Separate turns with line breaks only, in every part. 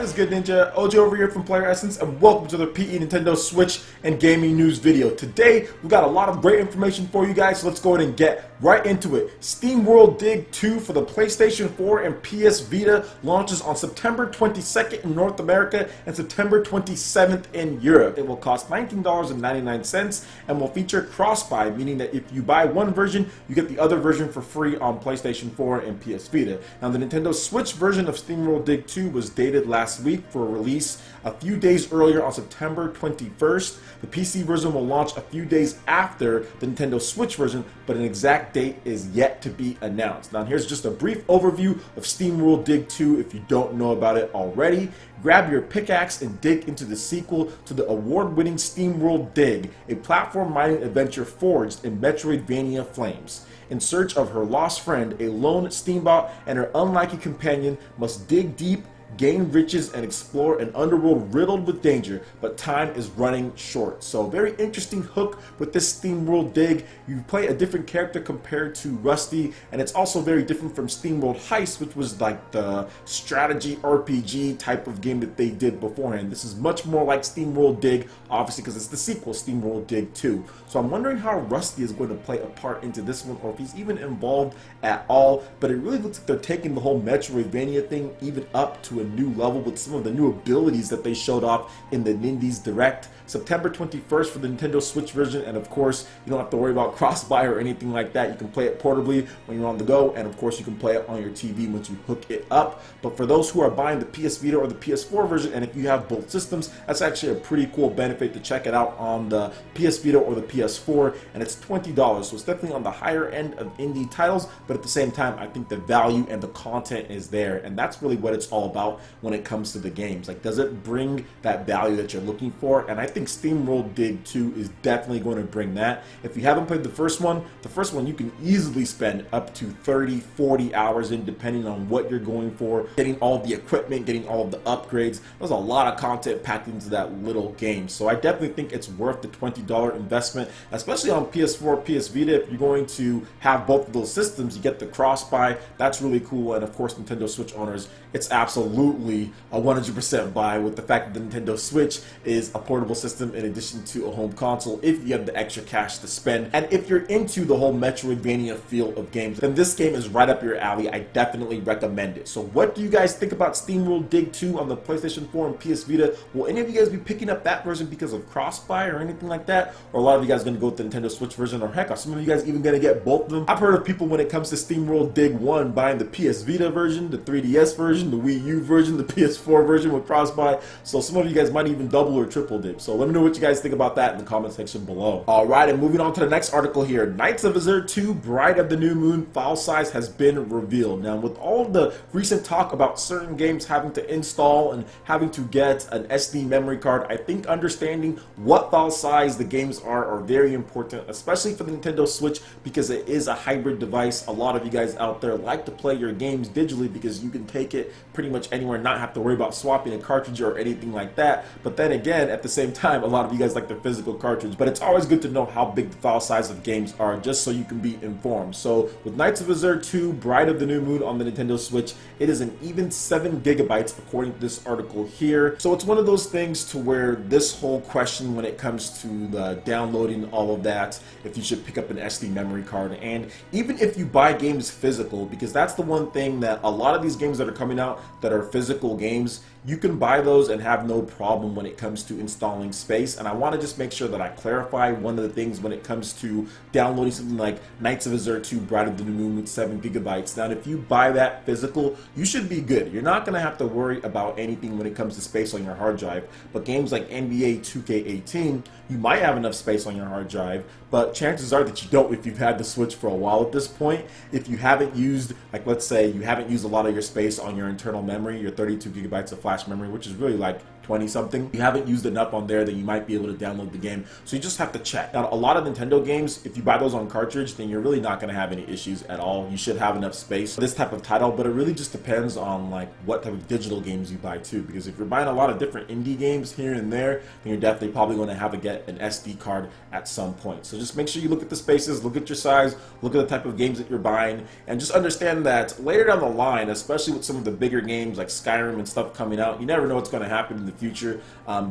What is good, Ninja? OJ over here from PlayerEssence, and welcome to the PE Nintendo Switch and gaming news video. Today, we've got a lot of great information for you guys, so let's go ahead and get right into it. Steamworld Dig 2 for the PlayStation 4 and PS Vita launches on September 22nd in North America and September 27th in Europe. It will cost $19.99 and will feature cross-buy, meaning that if you buy one version, you get the other version for free on PlayStation 4 and PS Vita. Now, the Nintendo Switch version of Steamworld Dig 2 was dated last week for release a few days earlier on September 21st. The PC version will launch a few days after the Nintendo Switch version, but an exact date is yet to be announced. Now, here's just a brief overview of Steamworld Dig 2 if you don't know about it already. Grab your pickaxe and dig into the sequel to the award-winning Steamworld Dig, a platform mining adventure forged in Metroidvania flames. In search of her lost friend, a lone Steambot and her unlikely companion must dig deep, gain riches, and explore an underworld riddled with danger, but time is running short. So very interesting hook with this Steamworld Dig. You play a different character compared to Rusty, and it's also very different from Steamworld Heist, which was like the strategy RPG type of game that they did beforehand. This is much more like Steamworld Dig, obviously because it's the sequel, Steamworld Dig 2. So I'm wondering how Rusty is going to play a part into this one, or if he's even involved at all, but it really looks like they're taking the whole Metroidvania thing even up to a new level with some of the new abilities that they showed off in the NewZ Direct. September 21st for the Nintendo Switch version, and of course you don't have to worry about cross-buy or anything like that. You can play it portably when you're on the go, and of course you can play it on your TV once you hook it up. But for those who are buying the PS Vita or the PS4 version, and if you have both systems, that's actually a pretty cool benefit to check it out on the PS Vita or the PS4, and it's $20, so it's definitely on the higher end of indie titles, but at the same time I think the value and the content is there, and that's really what it's all about when it comes to the games. Like, does it bring that value that you're looking for? And I think Steamworld Dig 2 is definitely going to bring that. If you haven't played the first one you can easily spend up to 30-40 hours in, depending on what you're going for, getting all the equipment, getting all of the upgrades. There's a lot of content packed into that little game, so I definitely think it's worth the $20 investment, especially on PS4, PS Vita. If you're going to have both of those systems, you get the cross-buy. That's really cool, and of course Nintendo Switch owners, it's absolutely a 100% buy with the fact that the Nintendo Switch is a portable system in addition to a home console if you have the extra cash to spend. And if you're into the whole Metroidvania feel of games, then this game is right up your alley. I definitely recommend it. So what do you guys think about Steamworld Dig 2 on the PlayStation 4 and PS Vita? Will any of you guys be picking up that version because of cross-buy or anything like that? Or a lot of you guys going to go with the Nintendo Switch version? Or heck, are some of you guys even going to get both of them? I've heard of people, when it comes to Steamworld Dig 1, buying the PS Vita version, the 3DS version, the Wii U version, the PS4 version with cross-buy. So some of you guys might even double or triple dip. So let me know what you guys think about that in the comment section below. Alright, and moving on to the next article here. Knights of Azure 2 Bride of the New Moon file size has been revealed. Now, with all of the recent talk about certain games having to install and having to get an SD memory card, I think understanding what file size the games are very important, especially for the Nintendo Switch, because it is a hybrid device. A lot of you guys out there like to play your games digitally because you can take it pretty much anywhere, not have to worry about swapping a cartridge or anything like that. But then again, at the same time, a lot of you guys like the physical cartridge. But it's always good to know how big the file size of games are, just so you can be informed. So with Knights of Azure 2 Bride of the New Moon on the Nintendo Switch, it is an even 7 gigabytes according to this article here. So it's one of those things to where this whole question when it comes to the downloading all of that, if you should pick up an SD memory card, and even if you buy games physical, because that's the one thing that a lot of these games that are coming out that are physical games, you can buy those and have no problem when it comes to installing space. And I want to just make sure that I clarify one of the things when it comes to downloading something like Knights of Azure 2 Bride of the New Moon with 7 gigabytes. Now, if you buy that physical, you should be good. You're not going to have to worry about anything when it comes to space on your hard drive. But games like NBA 2K18, you might have enough space on your hard drive, but chances are that you don't if you've had the Switch for a while at this point. If you haven't used, like, let's say you haven't used a lot of your space on your internal memory, your 32 gigabytes of flash memory, which is really like 20 something. If you haven't used enough on there, then you might be able to download the game. So you just have to check. Now, a lot of Nintendo games, if you buy those on cartridge, then you're really not going to have any issues at all. You should have enough space for this type of title, but it really just depends on like what type of digital games you buy too. Because if you're buying a lot of different indie games here and there, then you're definitely probably going to have to get an SD card at some point. So just make sure you look at the spaces, look at your size, look at the type of games that you're buying, and just understand that later down the line, especially with some of the bigger games like Skyrim and stuff coming out, you never know what's going to happen in the future.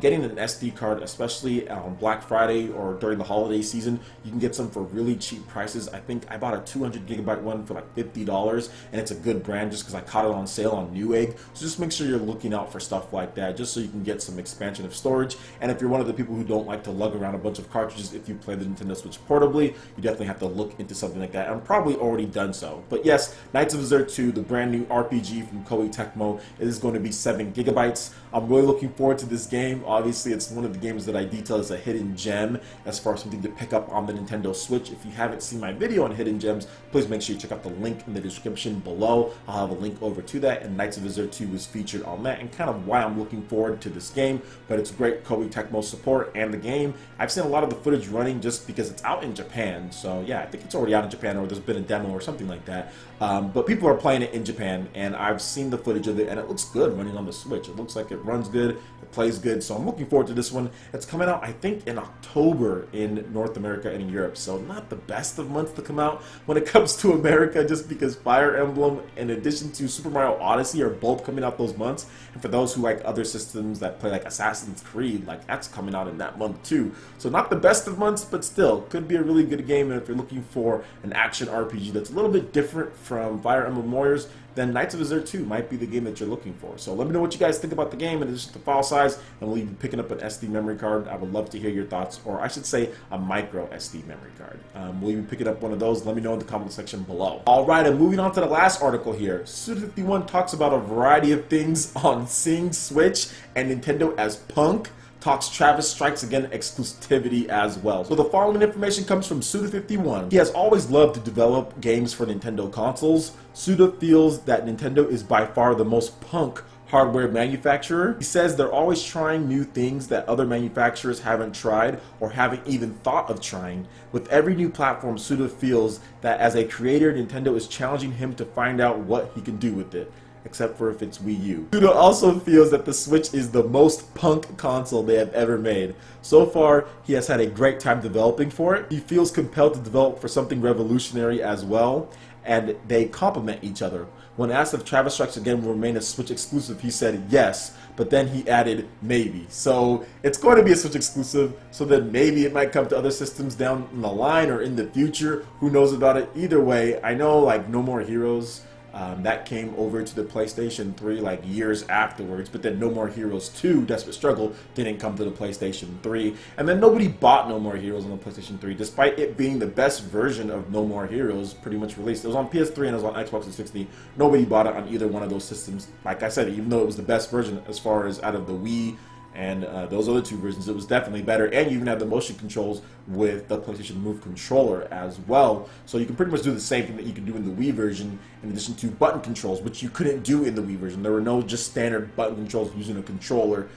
Getting an SD card, especially on Black Friday or during the holiday season, you can get some for really cheap prices. I think I bought a 200 gigabyte one for like $50, and it's a good brand just because I caught it on sale on NewZ. So just make sure you're looking out for stuff like that, just so you can get some expansion of storage. And if you're one of the people who don't like to lug around a bunch of cartridges if you play the Nintendo Switch portably, you definitely have to look into something like that. I'm probably already done so. But yes, Knights of Azure 2, the brand new RPG from Koei Tecmo, it is going to be 7 gigabytes. I'm really looking forward to this game. Obviously, it's one of the games that I detail as a hidden gem as far as something to pick up on the Nintendo Switch. If you haven't seen my video on hidden gems, please make sure you check out the link in the description below. I'll have a link over to that, and Knights of Azure 2 was featured on that, and kind of why I'm looking forward to this game. But it's great Koei Tecmo support and the game. I've seen a lot of the footage running just because it's out in Japan, so yeah, I think it's already out in Japan, or there's been a demo or something like that. But people are playing it in Japan, and I've seen the footage of it, and it looks good running on the Switch. It looks like it runs good, it plays good, so I'm looking forward to this one. It's coming out, I think, in October in North America and in Europe, so not the best of months to come out when it comes to America, just because Fire Emblem, in addition to Super Mario Odyssey, are both coming out those months. And for those who like other systems that play like Assassin's Creed, like that's coming out in that month too. So not the best of months, but still could be a really good game. And if you're looking for an action RPG that's a little bit different from Fire Emblem Warriors, then Knights of Azure 2 might be the game that you're looking for. So let me know what you guys think about the game, and it's just the file size, and we'll even be picking up an SD memory card. I would love to hear your thoughts, or I should say a micro SD memory card. We'll even pick up one of those. Let me know in the comment section below. Alright, and moving on to the last article here. Suda51 talks about a variety of things on Sing Switch and Nintendo as punk. Talks Travis strikes again exclusivity as well. So the following information comes from Suda51. He has always loved to develop games for Nintendo consoles. Suda feels that Nintendo is by far the most punk hardware manufacturer. He says they're always trying new things that other manufacturers haven't tried or haven't even thought of trying. With every new platform, Suda feels that as a creator, Nintendo is challenging him to find out what he can do with it, except for if it's Wii U. Suda also feels that the Switch is the most punk console they have ever made. So far, he has had a great time developing for it. He feels compelled to develop for something revolutionary as well, and they complement each other. When asked if Travis Strikes Again will remain a Switch exclusive, he said yes, but then he added maybe. So it's going to be a Switch exclusive, so then maybe it might come to other systems down the line or in the future. Who knows about it? Either way, I know like No More Heroes, that came over to the PlayStation 3 like years afterwards, but then No More Heroes 2, Desperate Struggle, didn't come to the PlayStation 3, and then nobody bought No More Heroes on the PlayStation 3, despite it being the best version of No More Heroes pretty much released. It was on PS3 and it was on Xbox 360. Nobody bought it on either one of those systems. Like I said, even though it was the best version as far as out of the Wii and those other two versions, it was definitely better, and you even have the motion controls with the PlayStation Move controller as well, so you can pretty much do the same thing that you can do in the Wii version, in addition to button controls, which you couldn't do in the Wii version. There were no just standard button controls using a controller,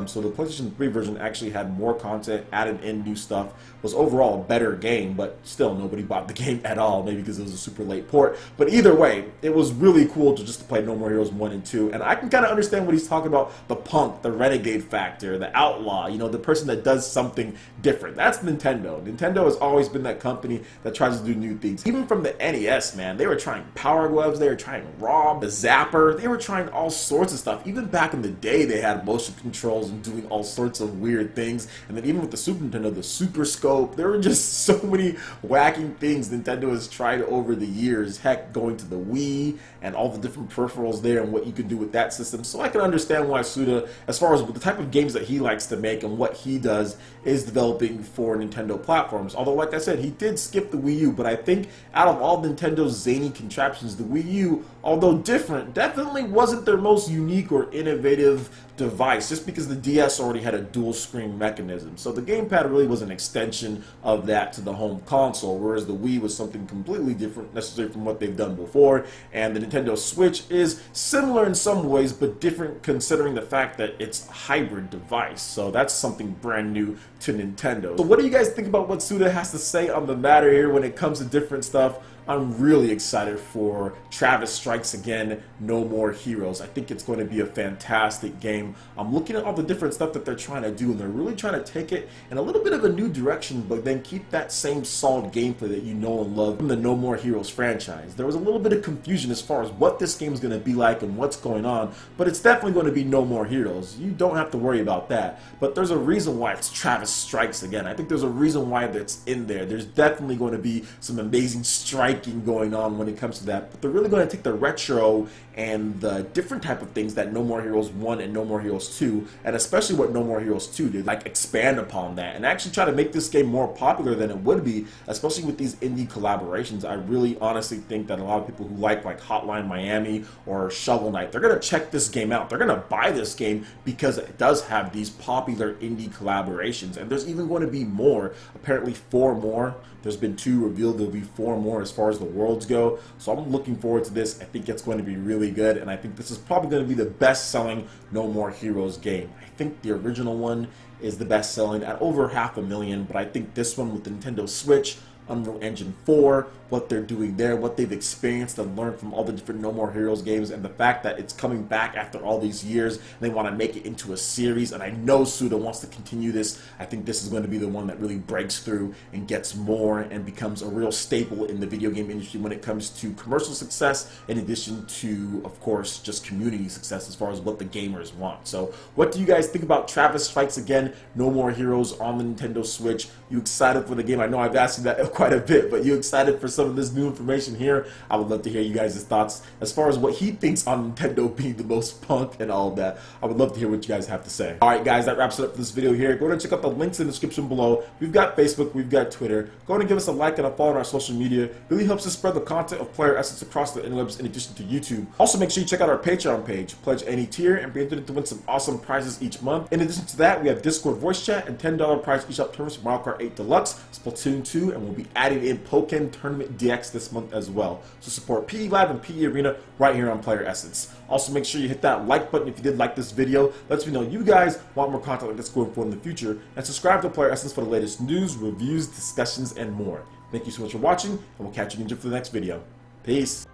so the PlayStation 3 version actually had more content, added in new stuff, was overall a better game, but still nobody bought the game at all, maybe because it was a super late port. But either way, it was really cool to just play No More Heroes 1 and 2, and I can kind of understand what he's talking about, the punk, the renegade factor, the outlaw, you know, the person that does something different. That's Nintendo. Nintendo has always been that company that tries to do new things. Even from the NES, man, they were trying Power Gloves, they were trying ROM, the Zapper, they were trying all sorts of stuff. Even back in the day, they had motion controls and doing all sorts of weird things. And then even with the Super Nintendo, the Super Scope, there were just so many wacky things Nintendo has tried over the years. Heck, going to the Wii and all the different peripherals there and what you can do with that system. So I can understand why Suda, as far as the type of games that he likes to make and what he does, is developing for Nintendo Nintendo platforms. Although, like I said, he did skip the Wii U, but I think out of all Nintendo's zany contraptions, the Wii U, although different, definitely wasn't their most unique or innovative device, just because the DS already had a dual screen mechanism. So the gamepad really was an extension of that to the home console, whereas the Wii was something completely different necessarily from what they've done before. And the Nintendo Switch is similar in some ways, but different considering the fact that it's a hybrid device. So that's something brand new to Nintendo. So what do you guys think about what Suda has to say on the matter here when it comes to different stuff? I'm really excited for Travis Strikes Again, No More Heroes. I think it's going to be a fantastic game. I'm looking at all the different stuff that they're trying to do, and they're really trying to take it in a little bit of a new direction, but then keep that same solid gameplay that you know and love from the No More Heroes franchise. There was a little bit of confusion as far as what this game is going to be like and what's going on, but it's definitely going to be No More Heroes. You don't have to worry about that, but there's a reason why it's Travis Strikes Again. I think there's a reason why that's in there. There's definitely going to be some amazing striking going on when it comes to that, but they're really going to take the retro and the different type of things that No More Heroes 1 and No More Heroes 2, and especially what No More Heroes 2 did, like expand upon that and actually try to make this game more popular than it would be, especially with these indie collaborations. I really honestly think that a lot of people who like Hotline Miami or Shovel Knight, they're going to check this game out. They're going to buy this game because it does have these popular indie collaborations, and there's even going to be more, apparently 4 more. There's been 2 revealed, there'll be 4 more as far as the worlds go, so I'm looking forward to this. I think it's going to be really good, and I think this is probably going to be the best-selling No More Heroes game. I think the original one is the best-selling at over 500,000, but I think this one with the Nintendo Switch, Unreal Engine 4, what they're doing there, what they've experienced and learned from all the different No More Heroes games, and the fact that it's coming back after all these years, and they want to make it into a series, and I know Suda wants to continue this. I think this is going to be the one that really breaks through and gets more and becomes a real staple in the video game industry when it comes to commercial success, in addition to, of course, just community success as far as what the gamers want. So what do you guys think about Travis Strikes Again, No More Heroes on the Nintendo Switch? You excited for the game? I know I've asked you that quite a bit, but you excited for some of this new information here? I would love to hear you guys' thoughts as far as what he thinks on Nintendo being the most punk and all of that. I would love to hear what you guys have to say. Alright guys, that wraps it up for this video here. Go ahead and check out the links in the description below. We've got Facebook, we've got Twitter. Go ahead and give us a like and a follow on our social media. It really helps us spread the content of PlayerEssence across the interwebs in addition to YouTube. Also make sure you check out our Patreon page. Pledge any tier and be entered to win some awesome prizes each month. In addition to that, we have Discord voice chat and $10 prize each up tournaments for Mario Kart 8 Deluxe, Splatoon 2, and we'll be adding in Pokken Tournament DX this month as well. So support PE Live and PE Arena right here on PlayerEssence. Also make sure you hit that like button if you did like this video. Lets me know you guys want more content like this going forward in the future. And subscribe to PlayerEssence for the latest news, reviews, discussions, and more. Thank you so much for watching, and we'll catch you again for the next video. Peace.